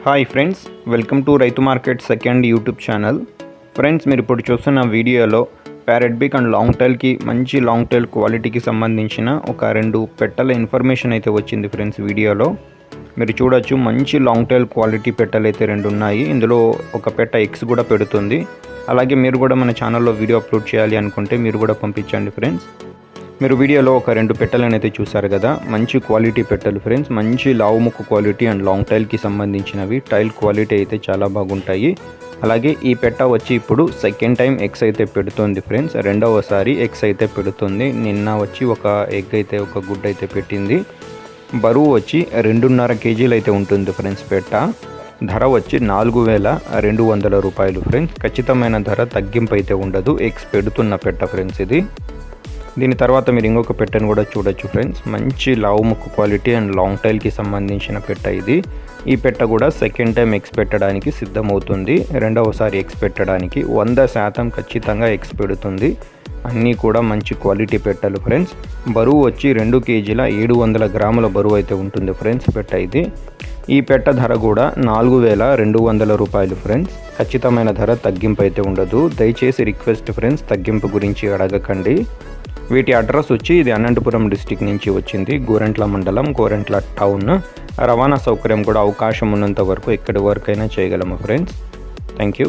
Hi friends, welcome to రైతు market second YouTube channel. Friends, మీరు ఇప్పుడు చూస్తున్న వీడియోలో ప్యారెట్ బిగ్ అండ్ లాంగ్ టైల్కి మంచి లాంగ్ టైల్ క్వాలిటీకి సంబంధించిన ఒక 2 పెట్టల ఇన్ఫర్మేషన్ అయితే వచ్చింది. ఫ్రెండ్స్, వీడియోలో మీరు చూడొచ్చు, మంచి లాంగ్ టైల్ క్వాలిటీ పెట్టలు అయితే 2 ఉన్నాయి. ఇందులో ఒక పెట్ట ఎగ్స్ కూడా పెడుతుంది. అలాగే మీరు కూడా మన ఛానల్లో వీడియో అప్లోడ్ చేయాలి అనుకుంటే మీరు కూడా పంపించండి. ఫ్రెండ్స్, మీరు వీడియోలో ఒక 2 పెట్టలను అయితే చూసారు కదా, మంచి క్వాలిటీ పెట్టలు ఫ్రెండ్స్. మంచి లావు ముక్కు క్వాలిటీ అండ్ లాంగ్ టైల్కి సంబంధించినవి. టైల్ క్వాలిటీ అయితే చాలా బాగుంటాయి. అలాగే ఈ పెట్ట వచ్చి ఇప్పుడు సెకండ్ టైం ఎగ్స్ అయితే పెడుతుంది ఫ్రెండ్స్. రెండవసారి ఎగ్స్ అయితే పెడుతుంది. నిన్న వచ్చి ఒక ఎగ్ అయితే, ఒక గుడ్ అయితే పెట్టింది. బరువు వచ్చి 2.5 కేజీలు అయితే ఉంటుంది ఫ్రెండ్స్. పెట్ట ధర వచ్చి 4,200 రూపాయలు ఫ్రెండ్స్. ఖచ్చితమైన ధర తగ్గింపు అయితే ఉండదు. ఎగ్స్ పెడుతున్న పెట్ట ఫ్రెండ్స్ ఇది. దీని తర్వాత మీరు ఇంకొక పెట్టను కూడా చూడొచ్చు ఫ్రెండ్స్. మంచి లావు ముక్కు క్వాలిటీ అండ్ లాంగ్ టైల్కి సంబంధించిన పెట్ట ఇది. ఈ పెట్ట కూడా సెకండ్ టైం ఎగ్స్ పెట్టడానికి సిద్ధమవుతుంది. రెండవసారి ఎగ్స్ పెట్టడానికి 100% ఖచ్చితంగా ఎగ్స్ పెడుతుంది. అన్నీ కూడా మంచి క్వాలిటీ పెట్టలు ఫ్రెండ్స్. బరువు వచ్చి 2 కేజీల 700 గ్రాముల బరువు అయితే ఉంటుంది ఫ్రెండ్స్ పెట్ట ఇది. ఈ పెట్ట ధర కూడా 4,200 రూపాయలు ఫ్రెండ్స్. ఖచ్చితమైన ధర తగ్గింపు అయితే ఉండదు. దయచేసి రిక్వెస్ట్ ఫ్రెండ్స్, తగ్గింపు గురించి అడగకండి. వీటి అడ్రస్ వచ్చి ఇది అనంతపురం డిస్టిక్ నుంచి వచ్చింది. గోరెంట్ల మండలం, గోరెంట్ల టౌన్. రవాణా సౌకర్యం కూడా అవకాశం ఉన్నంత వరకు ఎక్కడి వరకైనా చేయగలము ఫ్రెండ్స్. Thank you.